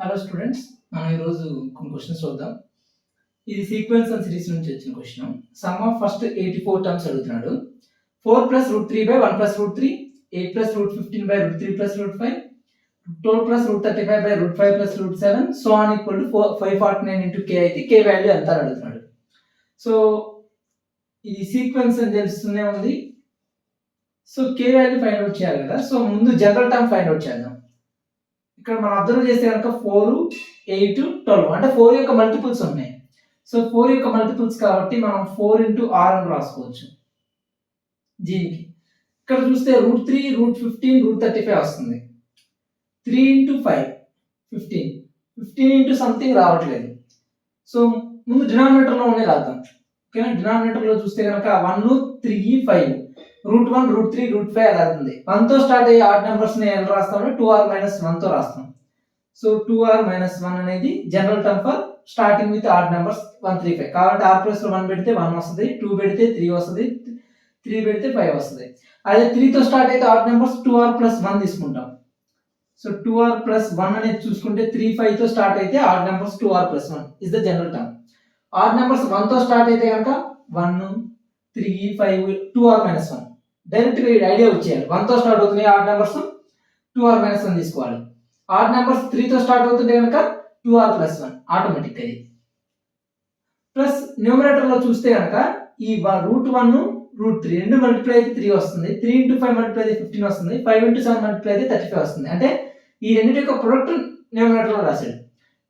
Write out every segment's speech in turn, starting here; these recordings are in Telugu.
హలో స్టూడెంట్స్, మనం ఈరోజు కొన్ని క్వశ్చన్స్ చూద్దాం. ఇది సీక్వెన్స్ అండ్ సిరీస్ నుంచి వచ్చిన question. Sum of first 84 terms అడుగుతున్నాడు. 4 plus root 3 by 1 plus root 3, 8 plus root 15 by root 3 plus root 5, 12 plus root 35 by root 5 plus root 7, so on equal to 549 into k అయితే కే వాల్యూ ఎంత అడుగుతున్నాడు. సో ఇది సీక్వెన్స్ అని తెలుస్తూనే ఉంది. సో కే వాల్యూ ఫైండ్ అవుట్ చేయాలి కదా. సో ముందు జనరల్ టర్మ్ ఫైండ్ అవుట్ చేద్దాం. ఇక్కడ మనం అబ్జర్వ్ చేస్తే కనుక 4, 8, 12 అంటే 4 యొక్క మల్టిపుల్స్ ఉన్నాయి. సో 4 యొక్క మల్టిపుల్స్ కాబట్టి మనం 4 ఇంటూ ఆర్ అని రాసుకోవచ్చు దీనికి. ఇక్కడ చూస్తే రూట్ 3, రూట్ 15, రూట్ 35 వస్తుంది. 3 ఇంటూ 5 15, 15 ఇంటూ సంథింగ్ రావట్లేదు. సో ముందు డినామినేటర్లో ఉండే రాద్దాం. ఓకేనా, డినామినేటర్లో చూస్తే కనుక 1, 3, 5 రూట్ 1, రూట్ 3, రూట్ 5 అలా ఉంది. 1 తో స్టార్ట్ అయ్యే ఆడ్ నెంబర్స్ ని ఎలా రాస్తామంటే 2r మైనస్ 1 తో రాస్తాం. సో 2r మైనస్ 1 అనేది general term for starting with odd numbers 135. కాబట్టి r ప్లస్ లో 1 పెడితే 1 వస్తుంది, 2 పెడితే 3 వస్తుంది, 3 పెడితే 5 వస్తుంది. అదే 3 తో స్టార్ట్ అయితే ఆడ్ నెంబర్స్ 2r ప్లస్ 1 తీసుకుంటాం. సో 2r ప్లస్ 1 అనేది చూసుకుంటే 3, 5 తో స్టార్ట్ అయితే odd numbers 2r plus 1 is the general term. Odd numbers 1 తో స్టార్ట్ అయితే కనుక 1, 3, 5 2r మైనస్ 1 డైరెక్ట్ గా ఐడియా వచ్చేయాలి. 1 తో స్టార్ట్ అవుతున్నాయి ఆడ్ నెంబర్స్ 2r మైనస్ 1 తీసుకోవాలి. ఆడ్ నెంబర్స్ 3 తో స్టార్ట్ అవుతుంటే కనుక 2r ప్లస్ 1 ఆటోమేటిక్ అది. ప్లస్ న్యూమరేటర్ లో చూస్తే కనుక ఈ రూట్ 1 రూట్ 3 రెండు మల్టిప్లై అయితే 3 వస్తుంది. 3 ఇంటూ 5 మల్టిప్లై అయితే 15 వస్తుంది. 5 ఇంటూ 7 మల్టిప్లై అయితే 35 వస్తుంది. అంటే ఈ రెండింటి యొక్క ప్రొడక్ట్ న్యూమరేటర్ లో రాశాడు.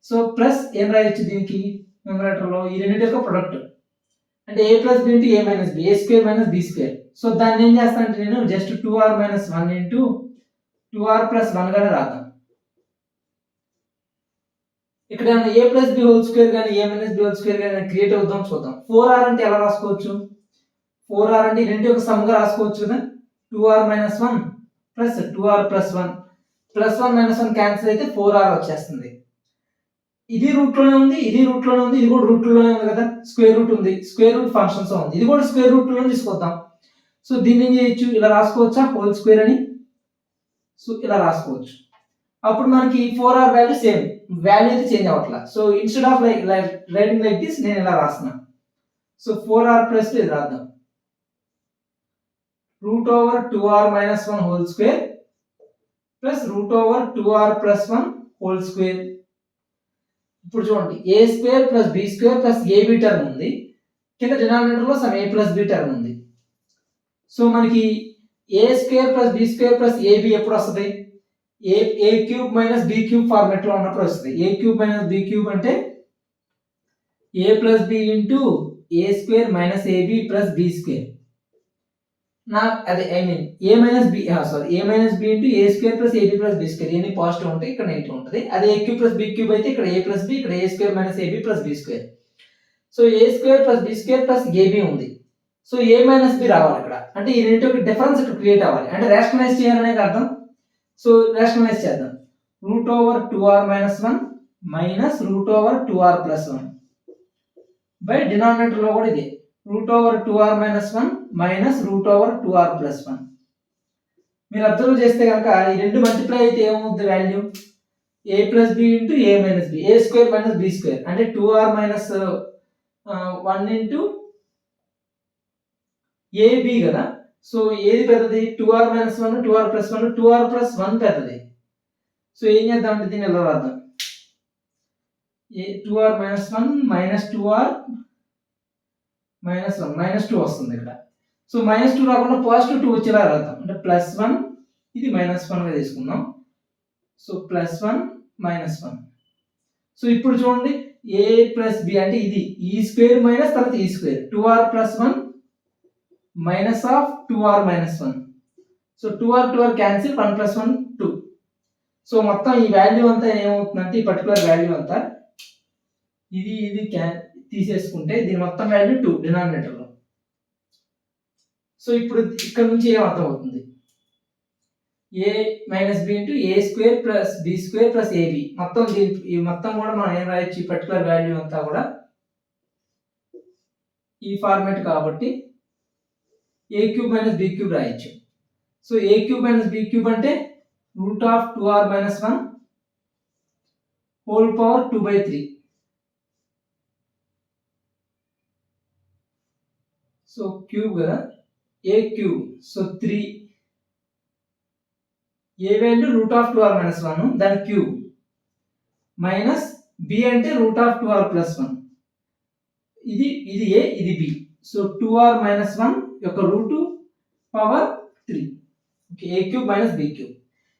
సో ప్లస్ ఏం రాయొచ్చు దీనికి న్యూమరేటర్ లో ఈ రెండింటి యొక్క ప్రొడక్ట్ అంటే a plus b into a minus b, a square minus b square. So దాన్ని ఏం చేస్తానంటే నేను just 2r minus 1 into 2r plus 1 గానే రాద్దాం. ఇక్కడ a plus b whole square కానీ a minus b whole square కానీ క్రియేట్ అవుతాం చూద్దాం. 4r అంటే ఎలా రాసుకోవచ్చు? 4r అంటే రెండు యొక్క సమ్ గా రాసుకోవచ్చు కదా. 2r minus 1 plus 2r plus 1 plus 1 minus 1 cancel అయితే 4r వచ్చేస్తుంది. ఇది రూట్ లోనే ఉంది, ఇది రూట్ లోనే ఉంది, ఇది కూడా రూట్ లోనే ఉంది కదా. స్క్వేర్ రూట్ ఉంది, స్క్వేర్ రూట్ ఫంక్షన్స్ ఉంది. ఇది కూడా స్క్వేర్ రూట్ లోనే తీసుకొద్దాం. సో దీన్ని ఏం చేయొచ్చు, ఇలా రాసుకోవచ్చా హోల్ స్క్వేర్ అని. సో ఇలా రాసుకోవచ్చు. అప్పుడు మనకి 4r వాల్యూ సేమ్, వాల్యూ అయితే చేంజ్ అవ్వట్లా. So instead of writing like this నేను ఇలా రాస్తున్నా. సో 4r ప్లస్ ఇది రాద్దాం. Root over 2r minus 1 whole square plus root over 2r plus 1 whole square. ఇప్పుడు చూడండి a square plus b square plus a b term ఉంది. కింద డినామినేటర్ లో sum a plus b term ఉంది. సో మనకి a square plus b square plus a b ఎప్పుడు వస్తుంది? A cube minus b cube format లో ఉన్నప్పుడు వస్తుంది. A cube minus b cube అంటే a plus b into a square minus a b plus b square. అదే I mean a minus b a minus b into a square plus a b plus b square. ఎన్ని పాజిటివ్ ఉంటాయి, ఇక్కడ నెగిటివ్ ఉంటుంది. అదే a cube plus b cube అయితే ఇక్కడ ఏ ప్లస్ బి, ఇక్కడ a square minus a b plus b square. So a square plus b square plus a b ఉంది. సో ఏ మైనస్ బి రావాలి ఇక్కడ. అంటే ఈ రెండు యొక్క డిఫరెన్స్ ఇక్కడ క్రియేట్ అవ్వాలి. అంటే రేషనలైజ్ చేయాలనే అర్థం. సో రేషనలైజ్ చేద్దాం. Route over 2r minus 1 minus root over 2r plus 1 by denominator లో కూడా ఇదే route over 2r minus 1 minus root over 2r plus 1. మీరు అబ్జర్వ్ చేస్తే కనుక ఈ రెండు మల్టిప్లై అయితే ఏమవుతుంది వాల్యూ? ఏ ప్లస్ బి ఇంటూ ఏ మైనస్ బి, ఏ స్క్వేర్ మైనస్ బి స్క్వేర్ అంటే 2r మైనస్ 1 ఇంటూ ఏబి కదా. సో ఏది పెద్దది? 2r minus 1, 2r plus 1, 2r plus 1 పెద్దది. సో ఏం చేద్దాం అంటే దీన్ని ఎలా రాద్దాం? 2r minus 1 minus 2r minus 1 minus 2 వస్తుంది ఇక్కడ. సో మైనస్ 2 రాకుండా పాజిటివ్ 2 వచ్చేలా రాద్దాం. అంటే ప్లస్ 1 ఇది మైనస్ 1 గా తీసుకుందాం. So plus 1 minus 1. సో ఇప్పుడు చూడండి ఏ ప్లస్ బి అంటే ఇది ఈ స్క్వేర్ మైనస్ తర్వాత ఈ square 2r plus 1 minus of 2r minus 1. So 2r 2r cancel 1 plus 1 2. So మొత్తం ఈ వాల్యూ అంతా ఏమవుతుందంటే ఈ పర్టికులర్ వాల్యూ అంతా ఇది తీసేసుకుంటే దీని మొత్తం వాల్యూ 2 డినామినేటర్ లో. సో ఇప్పుడు ఇక్కడ నుంచి ఏం అర్థం అవుతుంది? A minus b into a square plus b square plus a b మొత్తం ఈ మొత్తం కూడా మనం ఏం రాయొచ్చు? ఈ పర్టికులర్ వాల్యూ అంతా కూడా ఈ ఫార్మాట్ కాబట్టి ఏ క్యూబ్ మైనస్ బి క్యూబ్ రాయొచ్చు. సో ఏ క్యూబ్ మైనస్ బి క్యూబ్ అంటే root of 2r minus 1 whole power 2/3. So cube కదా, ఏ క్యూబ్. సో 3 ఏ వాల్యూ √2r-1 దాని క్యూబ్ మైనస్ బి అంటే √2r+1. ఇది ఏ, ఇది బి. సో 2r-1 యొక్క రూట్ పవర్ 3. ఓకే, ఏ క్యూబ్ మైనస్ బి క్యూబ్.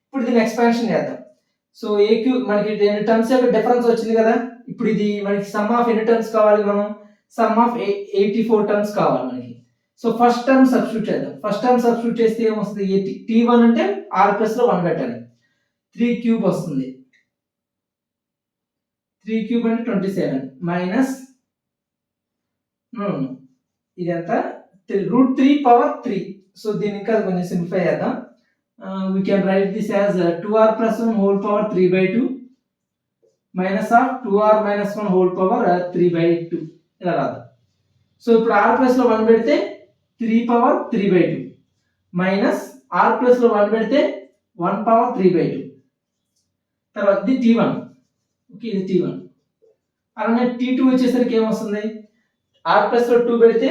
ఇప్పుడు దీన్ని ఎక్స్పాన్షన్ చేద్దాం. సో ఏ క్యూబ్ మనకి టర్మ్స్ యొక్క డిఫరెన్స్ వచ్చింది కదా. ఇప్పుడు ఇది మనకి సమ్ ఆఫ్ ఎన్ని టర్మ్స్ కావాలి, మనం సమ్ ఆఫ్ 84 టర్మ్స్ కావాలి మనకి. సో ఫస్ట్ టర్మ్ సబ్స్టిట్యూట్ చేద్దాం. ఫస్ట్ టర్మ్ సబ్స్టిట్యూట్ చేస్తే ఏమొస్తుంది, t1 అంటే r+లో 1 పెట్టాలి. 3 క్యూబ్ వస్తుంది. 3 క్యూబ్ అంటే 27 మైనస్ ఇది ఎంత √3 పవర్ 3. సో దీన్ని ఇంకా కొంచెం సింప్లిఫై చేద్దాం. We can write this as 2r+1 whole power 3/2 minus of 2r-1 whole power 3/2 ఇలా రాద్దాం. సో ఇప్పుడు r+లో 1 పెడితే 3 పవర్ 3/2 మైనస్ r+లో 1 పెడితే 1 పవర్ 3/2. తర్వాత ఇది t1. ఓకే, ఇది t1. అలానే t2 వచ్చేసరికి ఏమొస్తుంది, r+లో 2 పెడితే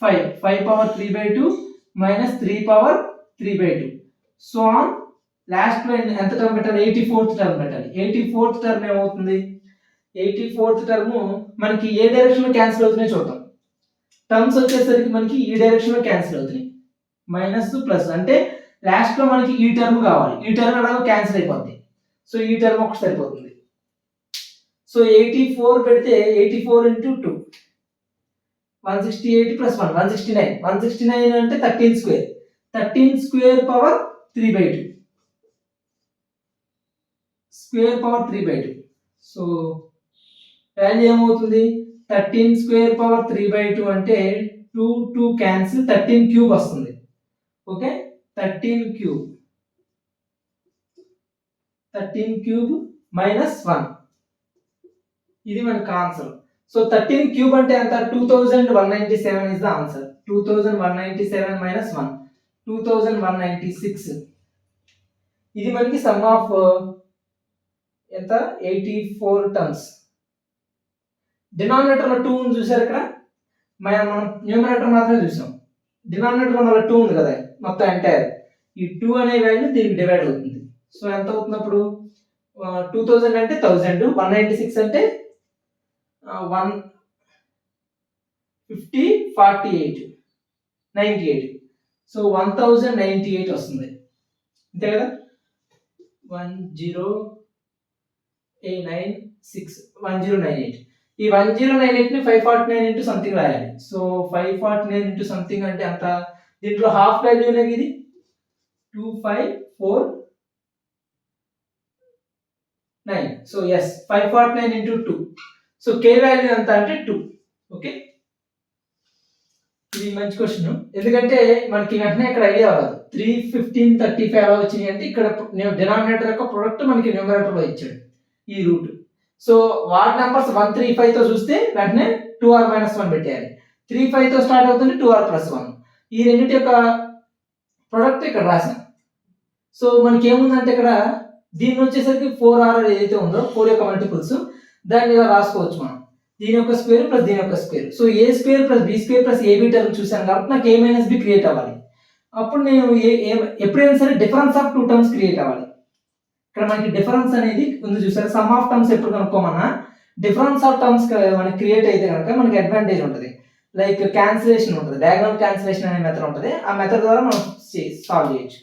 5 power 3/2 minus 3 power 3/2. So on last లో ఎంత టర్మ్ పెట్టాలి, 84th టర్మ్ పెట్టాలి. 84th టర్మ్ ఏమవుతుంది, 84th టర్మ్ మనకి ఏ డైరెక్షన్ లో క్యాన్సిల్ అవుతున్నాయి చూద్దాం. టర్మ్స్ వచ్చేసరికి మనకి ఈ డైరెక్షన్ లో క్యాన్సిల్ అవుతున్నాయి. మైనస్ ప్లస్ అంటే లాస్ట్ లో మనకి ఈ టర్మ్ కావాలి. ఈ టర్మ్ అలాగో క్యాన్సిల్ అయిపోద్ది. సో ఈ టర్మ్ ఒకటి సరిపోతుంది. సో 84 పెడితే 84 × 2 168 + 1 169. 169 అంటే 13 square. 13 square power 3/2 square power 3/2. So value ఏమవుతుంది, 13 స్క్వేర్ పవర్ 3/2 అంటే 2 క్యాన్సిల్ 13 క్యూబ్ వస్తుంది. Okay, 13 cube minus 1. ఇది మనకు ఆన్సర్. సో 13 క్యూబ్ అంటే ఎంత, 2197 ఇస్ ద ఆన్సర్. 2197 మైనస్ 1 2196. ఇది మనకి సమ్ ఆఫ్ ఎంత 84 టర్మ్స్. డినామినేటర్ లో 2 ఉంది చూసారు ఇక్కడ. మనం న్యూమరేటర్ మాత్రమే చూసాం. డినామినేటర్ లో మళ్ళీ 2 ఉంది కదా మొత్తం ఎంటైర్. ఈ 2 అనే వాల్యూ దీనికి డివైడ్ అవుతుంది. సో ఎంత అవుతుంది అప్పుడు, 2000 అంటే 1000, 196 అంటే 150 48 98. సో 1098 వస్తుంది అంతే కదా. 1098. ఈ 1098 ని 549 ఇంటూ సంథింగ్ రాయాలి. సో 549 ఇంటూ సంథింగ్ అంటే అంత, దీంట్లో హాఫ్ వాల్యూ అనేది ఇది 2549. So yes 549 into 2. So k value ఎంత అంటే 2. ఓకే, ఇది మంచి క్వశ్చన్. ఎందుకంటే మనకి వెంటనే ఇక్కడ ఐడియా అవ్వదు 3, 15, 35 ఎలా వచ్చినాయి అంటే ఇక్కడ డినామినేటర్ యొక్క ప్రొడక్ట్ మనకి న్యూమరేటర్ లో ఇచ్చాడు ఈ రూట్. సో వార్డ్ నెంబర్స్ 135 తో చూస్తే వెంటనే 2r-1 పెట్టేయాలి. 35 తో స్టార్ట్ అవుతుంది 2r+1. ఈ రెండింటి యొక్క ప్రొడక్ట్ ఇక్కడ రాసాం. సో మనకి ఏముందంటే ఇక్కడ దీన్ని వచ్చేసరికి 4r ఏదైతే ఉందో 4 యొక్క మల్టిపుల్స్ దాన్ని ఇలా రాసుకోవచ్చు మనం. దీని యొక్క స్క్వేర్ ప్లస్ దీని యొక్క square. So a square plus b square plus a b term చూసాను కాబట్టి నాకు a మైనస్ బి క్రియేట్ అవ్వాలి. అప్పుడు నేను ఎప్పుడైనా సరే డిఫరెన్స్ ఆఫ్ 2 టర్మ్స్ క్రియేట్ అవ్వాలి. ఇక్కడ మనకి డిఫరెన్స్ అనేది ఉంది చూసారు. సమ్ ఆఫ్ టర్మ్స్ ఎప్పుడు కనుక్కోమన్నా డిఫరెన్స్ ఆఫ్ టర్మ్స్ మనకి క్రియేట్ అయితే కనుక మనకి అడ్వాంటేజ్ ఉంటుంది. లైక్ క్యాన్సిలేషన్ ఉంటుంది, డయాగోనల్ క్యాన్సిలేషన్ అనే మెథడ్ ఉంటుంది. ఆ మెథడ్ ద్వారా మనం సాల్వ్ చేయొచ్చు.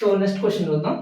సో నెక్స్ట్ క్వశ్చన్ చూద్దాం.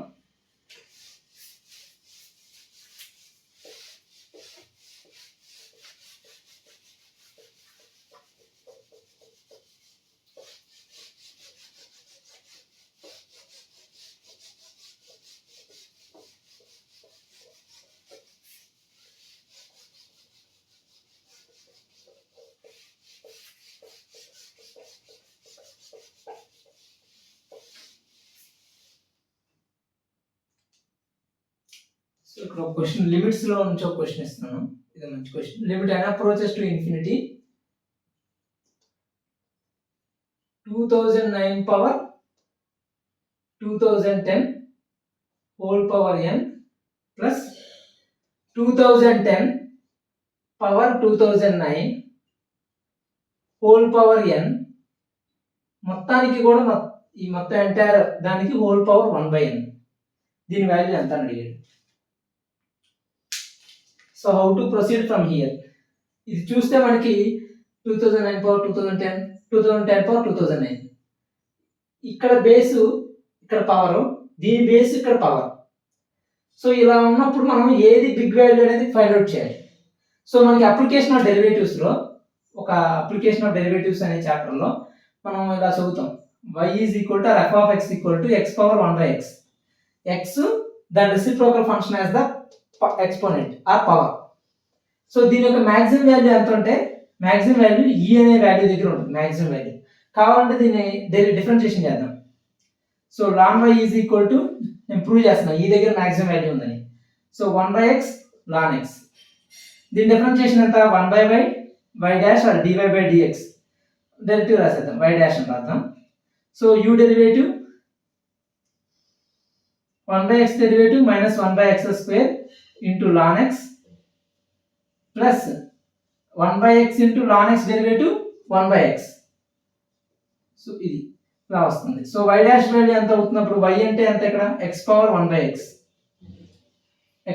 సో ఇక్కడ ఒక క్వశ్చన్ లిమిట్స్ లో నుంచి ఒక క్వశ్చన్ ఇస్తున్నాను. ఇది మంచి question. Limit n approaches to infinity 2009 power 2010 whole power n plus 2010 power 2009 whole power n మొత్తానికి కూడా ఈ మొత్తం ఎంటైర్ దానికి హోల్ పవర్ 1/n. దీని వాల్యూ ఎంత అని అడిగాడు. So how to proceed from here? ఇది చూస్తే మనకి 2009 పవర్ 2010, 2010 పవర్ 2009. ఇక్కడ బేసు, ఇక్కడ పవర్, దీని బేస్ ఇక్కడ పవర్. సో ఇలా ఉన్నప్పుడు మనం ఏది బిగ్ వాల్యూ అనేది ఫైండ్ అవుట్ చేయాలి. సో మనకి అప్లికేషన్ ఆఫ్ డెరివేటివ్స్లో, ఒక అప్లికేషన్ ఆఫ్ డెరివేటివ్స్ అనే చాప్టర్లో మనం ఇలా చదువుతాం. y is equal to f of x equal to x power 1/x. x దాని reciprocal function as the exponent or power. So దీని యొక్క మ్యాక్సిమం వాల్యూ ఎంత ఉంటే మ్యాక్సిమం వాల్యూ ఈ అనే వాల్యూ దగ్గర ఉంటుంది. మ్యాక్సిమం వాల్యూ కావాలంటే దీన్ని డిఫరెన్షియేషన్ చేద్దాం. So ln y is equal to, నేను ప్రూవ్ చేస్తున్నా ఈ దగ్గర మ్యాక్సిమం వాల్యూ ఉందని. So 1/x ln x. దీని డిఫరెన్షియేషన్ ఎంత? 1/y y dash or dy by dx. డైరెక్ట్గా రాసేద్దాం, y డాష్ అని రాద్దాం. So u derivative 1/x derivative minus 1/x square into ln x plus 1/x into ln x derivative 1/x. So ఇది ఇలా వస్తుంది. సో y డాష్ వాల్యూ ఎంత అవుతున్నప్పుడు y అంటే ఎంత? ఇక్కడ x power 1/x.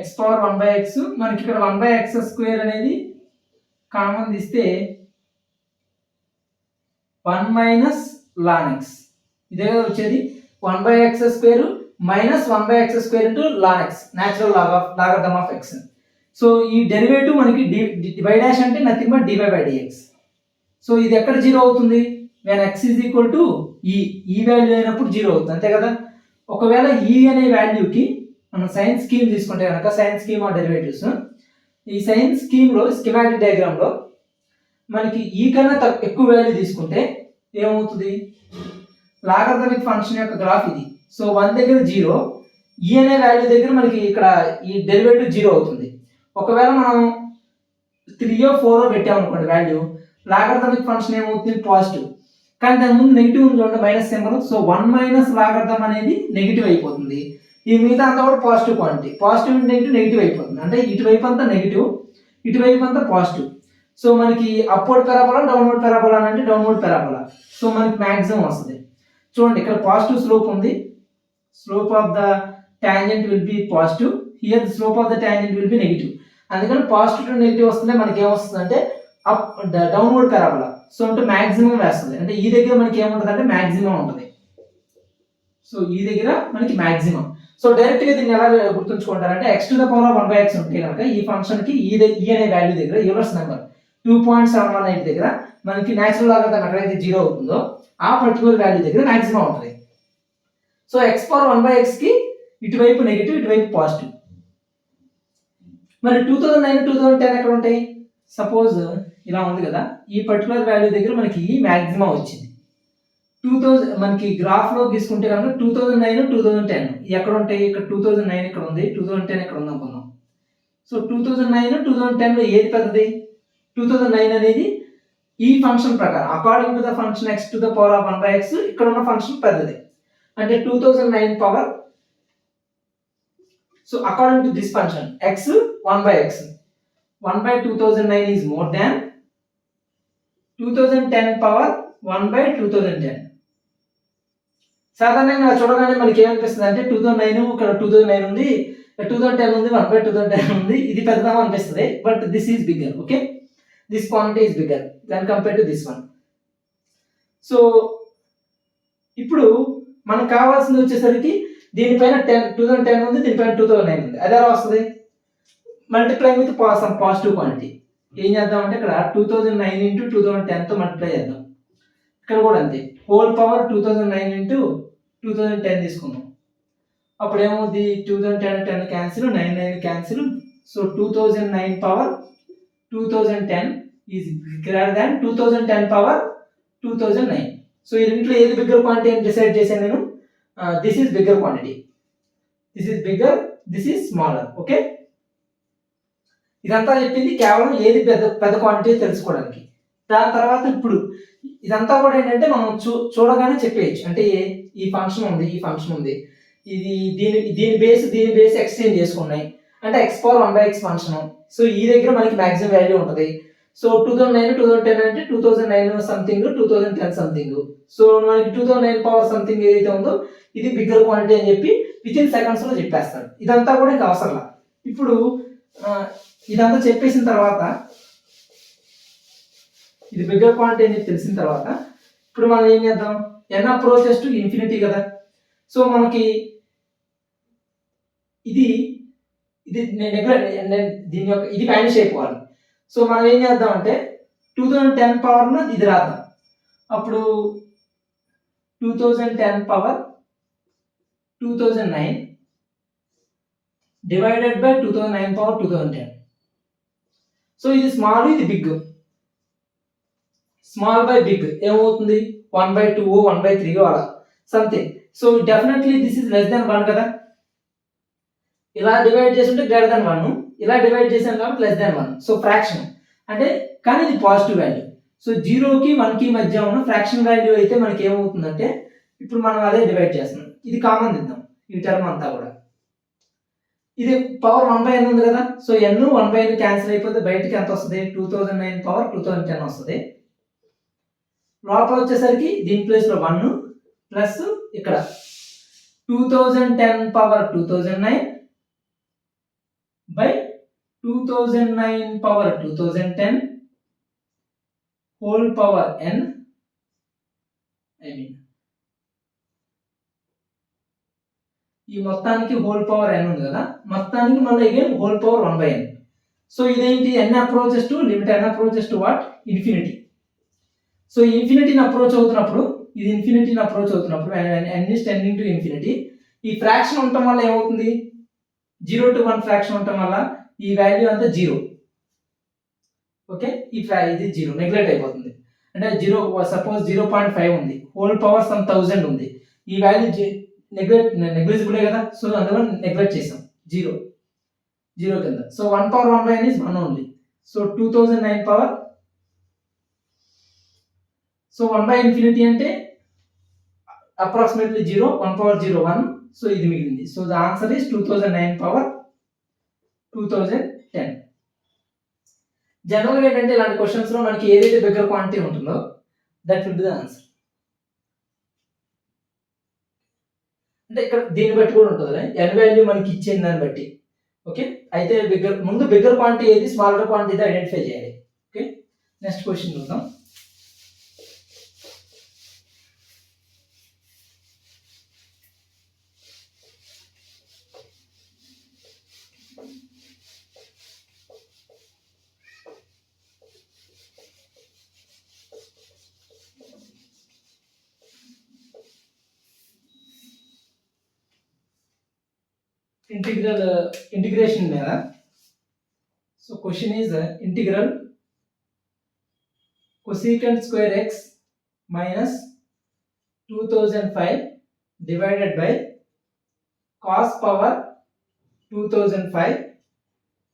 x power 1/x మనకి ఇక్కడ 1/x స్క్వేర్ అనేది కామన్ తీస్తే 1 మైనస్ ln x. ఇదే కదా వచ్చేది 1/x square minus 1/x square into ln x, natural logarithm of x. So ఈ డెరివేటివ్ మనకి y డాష్ అంటే nothing but dy by dx. So ఇది ఎక్కడ జీరో అవుతుంది? when x is equal to ఈ వాల్యూ అయినప్పుడు జీరో అవుతుంది, అంతే కదా. ఒకవేళ ఈ అనే వాల్యూకి మనం సైన్ స్కీమ్ తీసుకుంటే కనుక, సైన్ స్కీమ్ ఆఫ్ డెరివేటివ్స్, ఈ సైన్ స్కీమ్లో స్కీమాటిక్ డయాగ్రామ్లో మనకి ఈ కన్నా ఎక్కువ వాల్యూ తీసుకుంటే ఏమవుతుంది? లాగరిథమిక్ ఫంక్షన్ యొక్క గ్రాఫ్ ఇది. సో 1 దగ్గర 0, ఈ అనే వాల్యూ దగ్గర మనకి ఇక్కడ ఈ డెరివేటివ్ 0 అవుతుంది. ఒకవేళ మనం 3 or 4 పెట్టామనుకోండి వాల్యూ, లాగరిథమిక్ ఫంక్షన్ ఏమవుతుంది? పాజిటివ్. కానీ దాని ముందు నెగిటివ్ ఉంది చూడండి, minus symbol. So 1 minus logarithm అనేది నెగిటివ్ అయిపోతుంది. ఈ మిగతా అంతా కూడా positive quantity. Positive negative negative అయిపోతుంది, అంటే ఇటువైపు అంతా నెగిటివ్, ఇటువైపు అంతా పాజిటివ్. సో మనకి అప్వర్డ్ పారాబోలా, డౌన్వర్డ్ పారాబోలా అంటే డౌన్వర్డ్ పారాబోలా. సో మనకి మ్యాక్సిమం వస్తుంది. చూడండి ఇక్కడ పాజిటివ్ స్లోప్ ఉంది. Slope of the tangent will be positive. Here the slope of the tangent will be negative. అందుకని పాజిటివ్ టు నెగిటివ్ వస్తుంటే మనకి ఏమొస్తుంది అంటే అప్ డౌన్వర్డ్ పారాబోలా. సో అంటే మ్యాక్సిమం వేస్తుంది. అంటే ఈ దగ్గర మనకి ఏముంటుంది అంటే మ్యాక్సిమం ఉంటుంది. సో ఈ దగ్గర మనకి మ్యాక్సిమం. సో డైరెక్ట్ గా దీన్ని ఎలా గుర్తుంచుకుంటారంటే x to the power of 1/x ఉంటే కనుక ఈ ఫంక్షన్ కి ఈ అనే వాల్యూ దగ్గర యూలర్స్ నెంబర్ 2.718 దగ్గర మనకి న్యాచురల్ లాగరిథం ఎక్కడైతే 0 అవుతుందో ఆ పర్టికులర్ వాల్యూ దగ్గర మ్యాక్సిమం ఉంటుంది. సో x పవర్ 1/x కి ఇటువైపు నెగిటివ్, ఇటువైపు పాజిటివ్. మరి 2009 2010 ఎక్కడ ఉంటాయి? సపోజ్ ఇలా ఉంది కదా, ఈ పర్టికులర్ వాల్యూ దగ్గర మనకి ఈ మ్యాక్సిమం వచ్చింది. 2000 మనకి గ్రాఫ్ లో తీసుకుంటే కనుక 2009 2010 ఎక్కడ ఉంటాయి? ఇక్కడ 2009 ఇక్కడ ఉంది, 2010 ఇక్కడ ఉంది అనుకుందాం. సో 2009 2010 లో ఏది పెద్దది? 2009 అనేది ఈ ఫంక్షన్ ప్రకారం according to the function x to the power of 1/x ఇక్కడ ఉన్న ఫంక్షన్ పెద్దది. అంటే 2009 power, so according to this function x 1/x 1/2009 is more than 2010 power 1/2010. సాధారణంగా చూడగానే మనకి ఏమనిపిస్తుంది అంటే 2009 ఇక్కడ 2009 ఉంది, 2010 ఉంది, 1/2010 ఉంది, ఇది పెద్దదా అనిపిస్తుంది. But this is bigger. Okay, this quantity is bigger than compare to this one. So ఇప్పుడు మనకు కావాల్సింది వచ్చేసరికి దీనిపైన 2010 ఉంది, దీనిపైన 2009 ఉంది. అది ఎలా వస్తుంది? Multiply with positive quantity. ఏం చేద్దాం అంటే ఇక్కడ 2009 ఇంటూ 2010 తో మల్టిప్లై చేద్దాం. ఇక్కడ కూడా అంతే, హోల్ పవర్ 2009 ఇంటూ 2010 తీసుకుందాం. అప్పుడు ఏమవుతుంది? 2010 10 cancel, 9 9 cancel. So 2009 power 2010 is greater than 2010 power 2009. So ఈ రెంట్లో ఏది బిగ్గర్ క్వాంటిటీ అని డిసైడ్ చేశాను నేను. This is bigger quantity, this is bigger, this is smaller. Okay, ఇదంతా చెప్పింది కేవలం ఏది పెద్ద క్వాంటిటీ తెలుసుకోవడానికి. దాని తర్వాత ఇప్పుడు ఇదంతా కూడా ఏంటంటే మనం చూడగానే చెప్పేయచ్చు. అంటే ఈ ఫంక్షన్ ఉంది, ఈ ఫంక్షన్ ఉంది, ఇది దీని బేస్ ఎక్స్చేంజ్ చేసుకున్నాయి అంటే x power 1/x function. So ఈ దగ్గర మనకి మాక్సిమం వాల్యూ ఉంటుంది. సో 2009 2010 అంటే 2009 సంథింగ్ 2010 సంథింగ్. సో మనకి 2009 పవర్ సంథింగ్ ఏదైతే ఉందో ఇది బిగ్గర్ క్వాంటిటీ అని చెప్పి విత్ ఇన్ సెకండ్స్ లో చెప్పేస్తాడు. ఇదంతా కూడా ఇంకా అవసరం. ఇప్పుడు ఇదంతా చెప్పేసిన తర్వాత ఇది బిగ్గర్ క్వాంటిటీ అని తెలిసిన తర్వాత ఇప్పుడు మనం ఏం చేద్దాం, n అప్రోచెస్ టు ఇన్ఫినిటీ కదా. సో మనకి ఇది ఇది దీని యొక్క ఇది వానిష్ అయిపోవాలి. సో మనం ఏం చేద్దాం అంటే 2010 పవర్ ను ఇది రాద్దాం. అప్పుడు 2010 power 2009 divided by 2009 power 2010. So ఇది స్మాల్, ఇది బిగ్. స్మాల్ బై బిగ్ ఏమవుతుంది, 1/2 1/3 అలా something. So definitely this is less than 1 కదా. ఇలా డివైడ్ చేస్తుంటే గ్రేటర్ దాన్ 1, ఇలా డివైడ్ చేసాం కాబట్టి లెస్ దాన్ 1. సో ఫ్రాక్షన్ అంటే కానీ ఇది పాజిటివ్ వాల్యూ. సో 0కి 1కి మధ్య ఉన్న ఫ్రాక్షన్ వాల్యూ అయితే మనకి ఏమవుతుందంటే ఇప్పుడు మనం అదే డివైడ్ చేస్తున్నాం. ఇది కామన్ దిద్దాం ఈ టర్మ్ అంతా కూడా. ఇది పవర్ 1/n ఉంది కదా. సో n 1/n క్యాన్సిల్ అయిపోతే బయటికి ఎంత వస్తుంది, 2009 పవర్ 2010 వస్తుంది. లోపల వచ్చేసరికి దీని ప్లేస్ లో 1 ప్లస్ ఇక్కడ 2010 power 2009 by 2009 power 2010 whole power n, ఈ మొత్తానికి హోల్ పవర్ n ఉంది కదా, మొత్తానికి మళ్ళీ again whole power 1/n. So ఇదేంటి, n approaches to limit n approaches to what, infinity. So ఇన్ఫినిటీని అప్రోచ్ అవుతున్నప్పుడు ఇది ఇన్ఫినిటీని అప్రోచ్ అవుతున్నప్పుడు n is tending to infinity, ఈ ఫ్రాక్షన్ ఉండటం వల్ల ఏమవుతుంది, 0 to 1 ఫ్రాక్షన్ ఉండటం వల్ల ఈ వాల్యూ అంతా 0. ఓకే, ఇది 0 నెగ్లెక్ట్ అయిపోతుంది. అంటే 0 సపోజ్ 0.5 ఉంది, హోల్ పవర్ సమ్ 1000 ఉంది, ఈ వాల్యూ నెగ్లిజిబుల్ కదా. సో అందువల్ల నెగ్లెక్ట్ చేసాం, 0 కింద. So 1 power 1/n is 1 only. So 2009 power, so 1/infinity అంటే అప్రాక్సిమేట్లీ 0, 1 power 0 1. సో ఇది మిగిలింది. So the answer is 2009 power 2010. జనరల్గా ఏంటంటే ఇలాంటి క్వశ్చన్స్ లో మనకి ఏదైతే బిగ్గర్ క్వాంటిటీ ఉంటుందో that will be the answer. అంటే ఇక్కడ దీన్ని బట్టి కూడా ఉంటుంది, n వాల్యూ మనకి ఇచ్చిన దాన్ని బట్టి. ఓకే, అయితే ముందు బిగ్గర్ క్వాంటిటీ ఏది, స్మాలర్ క్వాంటిటీ ఐడెంటిఫై చేయాలి. ఓకే, నెక్స్ట్ క్వశ్చన్ చూద్దాం. ఇంటిగ్రేషన్ మీద. So question is integral cosecant square x minus 2005 divided by cos power 2005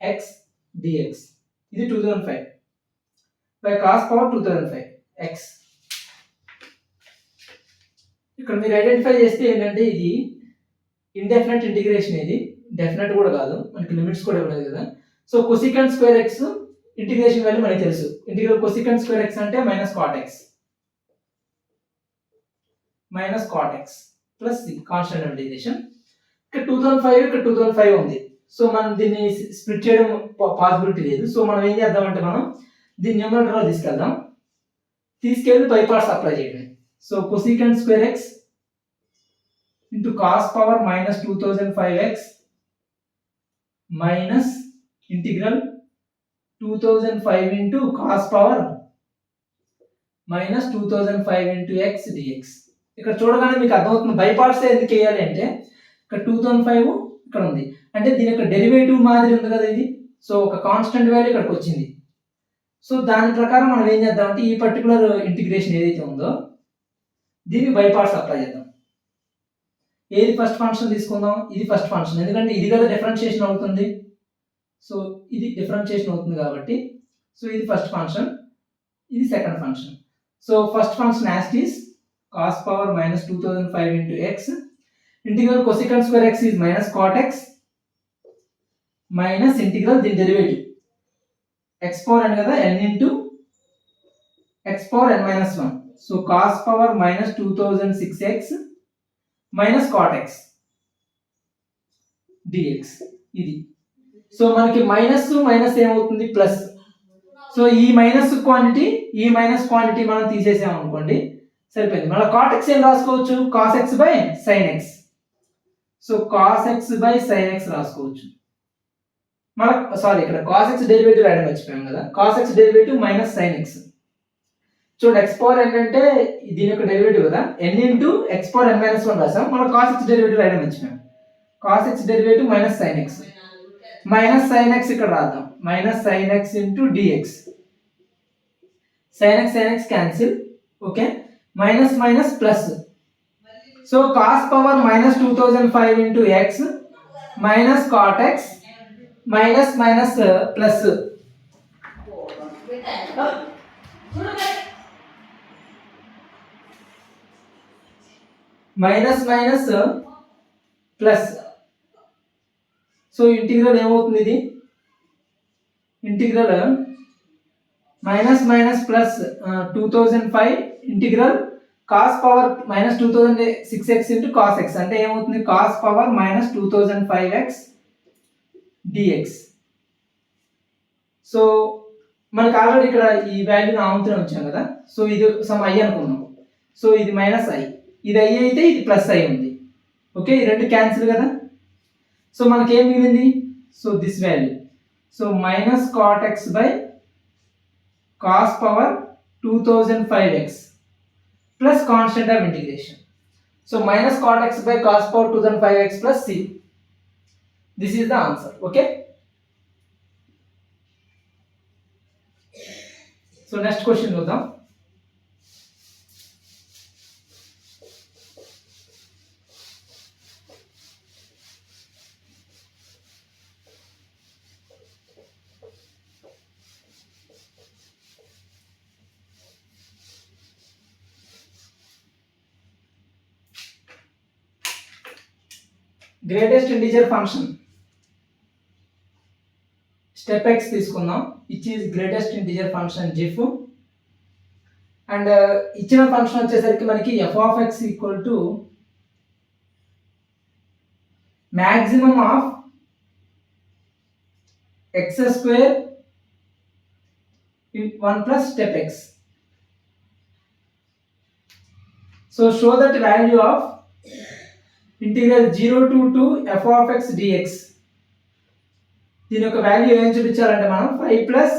x dx. ఇది 2005 by cos power 2005 x. ఇక్కడ మీరు ఐడెంటిఫై చేస్తే ఏంటంటే ఇది ఇండెఫినెట్ ఇంటిగ్రేషన్, ఇది డెఫినెట్ కూడా కాదు, మనకి లిమిట్స్ కూడా ఇవ్వలేదు కదా. So cosecant square x integration value మనకి తెలుసు. ఇంటిగ్రల్ cosecant square x అంటే minus cot x plus constant integration. ఇక్కడ 2005 ఇక్కడ 2005 ఉంది. సో మనం దీన్ని స్ప్లిట్ చేయడం పాసిబిలిటీ లేదు. సో మనం ఏం చేద్దామంటే మనం దీన్ని న్యూమరేటర్ లో తీసుకెళ్ళి బై పార్ట్స్ అప్లై చేయడమే. So cosecant square x into cos power minus 2005x minus integral 2005 into cos power minus 2005 into x dx. ఇక్కడ చూడగానే మీకు అర్థమవుతుంది బై పార్ట్స్ ఎందుకు వేయాలి అంటే ఇక్కడ 2005 ఇక్కడ ఉంది, అంటే దీని యొక్క డెరివేటివ్ మాదిరి ఉంది కదా ఇది. సో ఒక కాన్స్టెంట్ వాల్యూ ఇక్కడికి వచ్చింది. సో దాని ప్రకారం మనం ఏం చేద్దామంటే ఈ పర్టికులర్ ఇంటిగ్రేషన్ ఏదైతే ఉందో దీనికి బై పార్ట్స్ అప్లై చేద్దాం. ఏది ఫస్ట్ ఫంక్షన్ తీసుకుందాం, ఇది ఫస్ట్ ఫంక్షన్, ఎందుకంటే ఇది కదా డిఫరెన్షియేషన్ అవుతుంది. సో ఇది డిఫరెన్షియేషన్ అవుతుంది కాబట్టి సో ఇది ఫస్ట్ ఫంక్షన్, ఇది second function. So first function as it is cos power minus 2005 into x integral cosecant square x is minus cot x minus integral దీని డెరివేటివ్ x పవర్ n కదా, n into x power n minus 1. So cos power minus 2006x minus cot x dx ఇది. సో మనకి మైనస్ మైనస్ ఏమవుతుంది ప్లస్. సో ఈ మైనస్ క్వాంటిటీ మనం తీసేసాం అనుకోండి సరిపోయింది. మళ్ళీ కాట్ x ఏం రాసుకోవచ్చు, cos x by sine x. So cos x by sine x రాసుకోవచ్చు. మళ్ళీ సారీ ఇక్కడ కాస్ x డెరివేటివ్ రాయడం మర్చిపోయాం కదా, cos x derivative minus sine x. చూడండి x పవర్ n అంటే దీని యొక్క డెరివేటివ్ కదా, n into x power n minus 1 రాసాం. మళ్ళీ కాస్ x డెరివేటివ్ రాయడం మర్చిపోయాం. Cos x derivative minus sine x. Minus sine x ఇక్కడ రాద్దాం, minus sine x into dx. Sine x cancel. Okay, minus minus plus. So cos power minus 2005 into x minus cot x minus minus plus. Minus minus plus. So integral ఏమవుతుంది, ఇది integral minus minus plus 2005 integral cos power minus 2006x into cos x అంటే ఏమవుతుంది, cos power minus 2005x dx. So మనకి ఆల్రెడీ ఇక్కడ ఈ వాల్యూని ఆమంత్రం వచ్చాం కదా, సో ఇది సమ్ i అనుకున్నాం. సో ఇది మైనస్ i, ఇది i అయితే ఇది ప్లస్ i ఉంది. ఓకే, ఈ రెండు క్యాన్సిల్ కదా. సో మనకి ఏం మిగిలింది, so this value. So minus cot x by cos power 2005x plus constant of integration. So minus cot x by cos power 2005x plus c. This is the answer. Okay, so next question చూద్దాం. Greatest integer function step x తీసుకుందాం, which is greatest integer function GIF. And ఇచ్చిన ఫంక్షన్ వచ్చేసరికి మనకి f of x equal to maximum of x square 1 plus step x. So show that value of integral 0 to 2 f of x dx. దీని యొక్క వాల్యూ ఏం చూపించాలంటే మనం 5 ప్లస్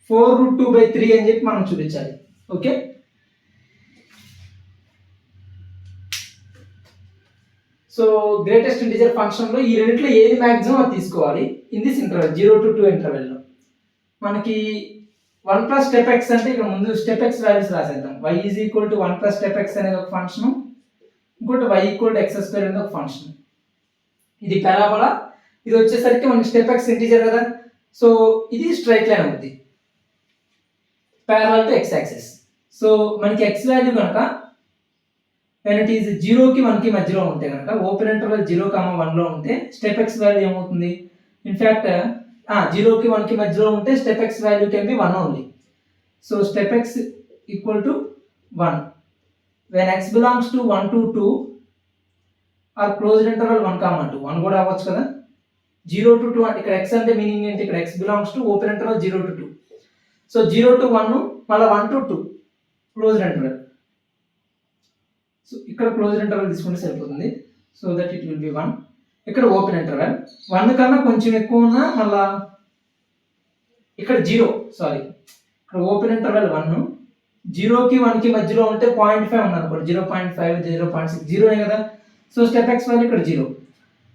4√2/3 అని చెప్పి మనం చూపించాలి. Okay, so greatest integer function లో ఈ రెండిట్లో ఏది మాక్సిమం అది తీసుకోవాలి in this interval 0 to 2 interval లో. మనకి 1 ప్లస్ స్టెప్ x అంటే ఇక్కడ ముందు స్టెప్ x వాల్యూస్ రాసేద్దాం. y is equal to 1 plus step x అనేది ఒక ఫంక్షన్, ఇంకోటి y equal to x square అనేది ఒక ఫంక్షన్. ఇది పారాబోలా, ఇది వచ్చేసరికి మనకి స్టెప్ x ఇంటిజర్ కదా, సో ఇది స్ట్రైట్ లైన్ అవుతుంది parallel to x axis. So మనకి x వాల్యూ కనుక when it is 0 కి 1 కి మధ్యలో ఉంటే కనుక ఓపెన్ ఇంటర్వెల్ 0, 1 లో ఉంటే స్టెప్ x వాల్యూ ఏమవుతుంది, ఇన్ఫాక్ట్ 0 కి 1 కి మధ్యలో ఉంటే step x value can be 1 only. So step x equal to 1 when x belongs to 1 to 2 or closed interval 1, 2. 1 కూడా అవ్వచ్చు కదా. 0 to 2 అంటే ఇక్కడ x అంటే మీనింగ్ ఏంటి, ఇక్కడ x belongs to open interval 0 to 2. So 0 to 1 మళ్ళీ 1 to 2 క్లోజ్డ్ ఇంటర్వల్. సో ఇక్కడ క్లోజ్డ్ ఇంటర్వల్ తీసుకుంటే సరిపోతుంది. So that it will be 1. ఇక్కడ ఓపెన్ ఇంటర్వల్ 1 కన్నా కొంచెం ఎక్కువ ఉన్నా మళ్ళా ఇక్కడ 0, సారీ ఇక్కడ ఓపెన్ ఇంటర్వల్ 1, 0 కి 1 కి మధ్యలో ఉంటే 0.5 ఉందనుకోండి, 0.5, 0.6, 0 కదా. సో స్టెప్ x వాల్యూ ఇక్కడ 0.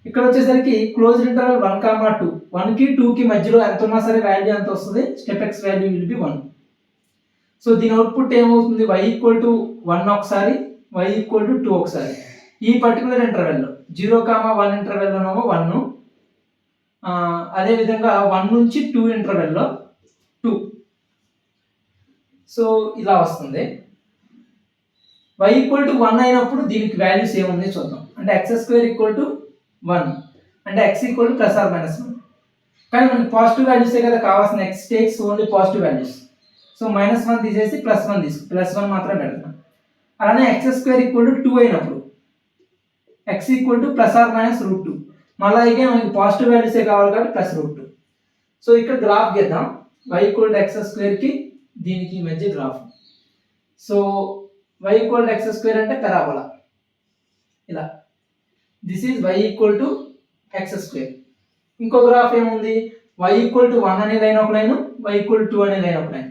ఇక్కడ వచ్చేసరికి క్లోజ్డ్ ఇంటర్వల్ 1, 2, 1 కి 2 కి మధ్యలో ఎంత ఉన్నా సరే వాల్యూ ఎంత వస్తుంది, step x value will be 1. So దీని అవుట్పుట్ ఏమవుతుంది, y ఈక్వల్ టు 1 ఒకసారి, y ఈక్వల్ టు 2 ఒకసారి. ఈ పర్టికులర్ ఇంటర్వెల్లో 0, 1 ఇంటర్వెల్లోనేమో 1, అదే విధంగా 1 నుంచి 2 ఇంటర్వెల్లో 2. సో ఇలా వస్తుంది. y ఈక్వల్ టు 1 అయినప్పుడు దీనికి వాల్యూస్ ఏముంది చూద్దాం. అంటే x స్క్వేర్ ఈక్వల్ టు 1, అంటే x equal plus or minus 1. కానీ మనకి పాజిటివ్ వాల్యూసే కదా కావాల్సిన, x takes only positive values. So -1 తీసేసి +1 తీసుకు, +1 మాత్రం పెడతాం. అలానే x² ఈక్వల్ టు 2 అయినప్పుడు x equal to plus or minus √2. మళ్ళీ ఇదే మనకి పాజిటివ్ వాల్యూసే కావాలి కాబట్టి +√2. సో ఇక్కడ గ్రాఫ్ గీద్దాం. y ఈక్వల్ టు x² కి దీనికి మధ్య graph. So y equal to x² అంటే పారాబోలా ఇలా. This is y equal to x². ఇంకో గ్రాఫ్ ఏముంది, y ఈక్వల్ టు 1 అనే లైన్ ఒక లైన్, y ఈక్వల్ టు 2 అనే లైన్ ఒక లైన్.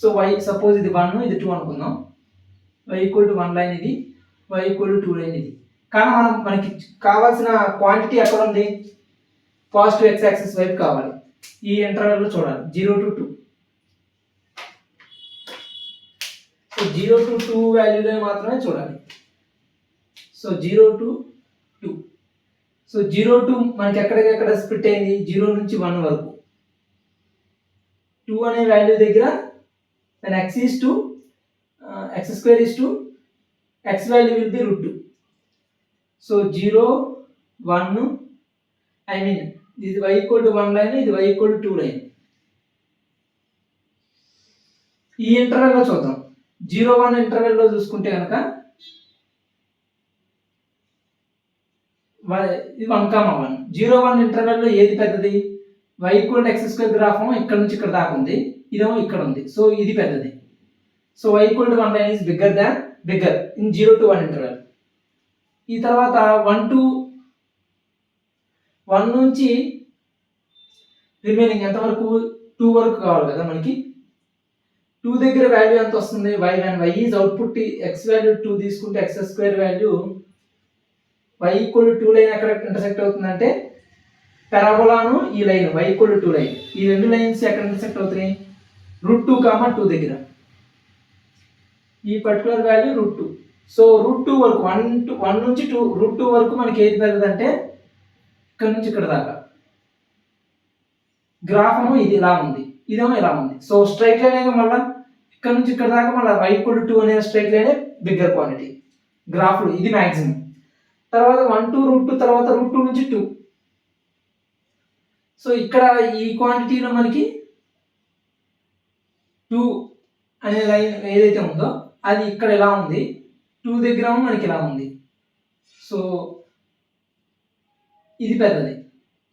సో y సపోజ్ ఇది 1 ఇది 2 అనుకుందాం. y ఈక్వల్ టు 1 లైన్ ఇది, y ఈక్వల్ టు 2 లైన్ ఇది. కానీ మనకి కావాల్సిన క్వాంటిటీ ఎక్కడ ఉంది, పాజిటివ్ x యాక్సిస్ వైపు కావాలి. ఈ ఇంటర్వెల్లో చూడాలి 0 to 2. సో 0 to 2 వాల్యూలో మాత్రమే చూడాలి. So 0 to 2. సో 0 to మనకి ఎక్కడికెక్కడ స్ప్లిట్ అయింది, 0 నుంచి 1 వరకు. 2 అనే వాల్యూ దగ్గర then x is to x² is to x value will be √2. So 0 1 I mean ఇది y ఈక్వల్ టు 1 లైన్, ఇది y ఈక్వల్ టు 2 లైన్. ఈ ఇంటర్వెల్లో చూద్దాం. 0-1 ఇంటర్వెల్లో చూసుకుంటే కనుక ఇది 1,1. 0-1 ఇంటర్వెల్లో ఏది పెద్దది, y equal to x² graph ఇక్కడ నుంచి ఇక్కడ దాకా ఉంది, ఇదేమో ఇక్కడ ఉంది. సో ఇది పెద్దది. So y equal to 1 line is bigger in 0 to 1 interval. ఈ తర్వాత 1 నుంచి రిమైనింగ్ ఎంతవరకు, 2 వరకు కావాలి కదా మనకి. 2 దగ్గర వాల్యూ ఎంత వస్తుంది, y is output, x value 2 తీసుకుంటే x² value y equal to 2 line ఎక్కడ ఇంటర్సెక్ట్ అవుతుందంటే పారాబోలాను ఈ line y equal to 2 line, ఈ రెండు లైన్స్ ఎక్కడ ఇంటర్సెక్ట్ అవుతాయి, √2, 2 దగ్గర. ఈ పర్టికులర్ వాల్యూ √2. సో √2 వరకు 1 నుంచి √2 వరకు మనకి ఏది పెద్దదంటే ఇక్కడ నుంచి ఇక్కడ దాకా. గ్రాఫ్ ఏమో ఇది ఇలా ఉంది, ఇదేమో ఇలా ఉంది. సో స్ట్రైట్ లైన్ మళ్ళీ ఇక్కడ నుంచి ఇక్కడ దాకా మళ్ళీ y ఈక్వల్ టు 2 అనే స్ట్రైట్ లైన్ బిగ్గర్ క్వాంటిటీ గ్రాఫ్లు, ఇది మ్యాక్సిమం. తర్వాత 1 to √2, తర్వాత √2 నుంచి 2. సో ఇక్కడ ఈ క్వాంటిటీలో మనకి 2 అనే లైన్ ఏదైతే ఉందో అది ఇక్కడ ఎలా ఉంది, 2 దగ్గర మనకి ఇలా ఉంది. సో ఇది పెద్దది.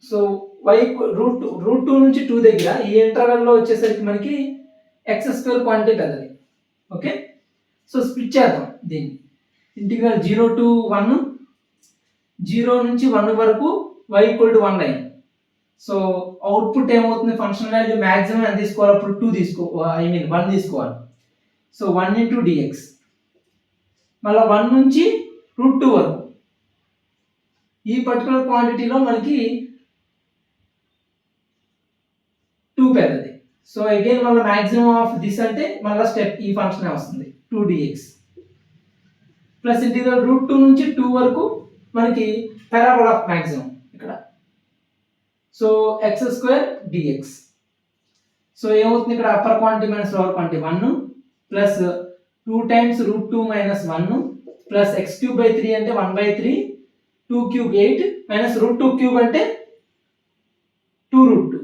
సో y √2 నుంచి 2 దగ్గర ఈ ఇంటర్వెల్లో వచ్చేసరికి మనకి x² క్వాంటిటీ పెద్దది. ఓకే, సో స్ప్లిట్ చేద్దాం దీన్ని. ఇంటిగ్రల్ 0 to 1, 0 నుంచి 1 వరకు y equal to 1 line. So output ఏమవుతుంది, ఫంక్షన్ వాల్యూ మ్యాక్సిమం ఎంత తీసుకోవాలి, అప్పుడు 1 తీసుకోవాలి. So 1 into dx. మళ్ళీ 1 నుంచి √2 వరకు ఈ పర్టికులర్ క్వాంటిటీలో మనకి 2 పెద్దది. సో అగైన్ మళ్ళీ మ్యాక్సిమం ఆఫ్ దిస్ అంటే మళ్ళీ స్టెప్ ఈ ఫంక్షన్ వస్తుంది 2 dx ప్లస్ ఇంటిగ్రల్ √2 నుంచి 2 వరకు మనకి పారాబోలా ఆఫ్ మ్యాక్సిమం ఇక్కడ. So x² dx. సో ఏమవుతుంది ఇక్కడ upper quantity minus lower quantity 1 plus 2 times √2 minus 1 plus x³ 3 అంటే 1/3, 2³ 8 మైనస్ √2³ అంటే 2√2.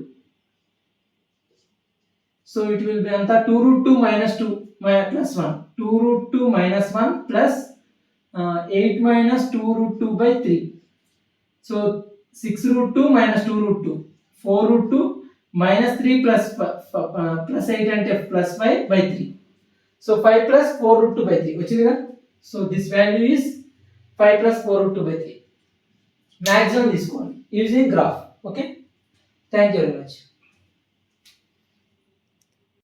సో ఇట్ విల్ బి అంతా 2√2 minus 2 plus 1, 2√2 minus 1 plus 8 minus 2√2/3. So 6√2 minus 2√2, 4√2 minus 3 plus 8 అంటే ప్లస్ 5/3. సో 5 ప్లస్ 4√2/3 వచ్చింది కదా. So this value is 5 plus 4√2/3. Maximum తీసుకోవాలి using graph. Okay, thank you very much.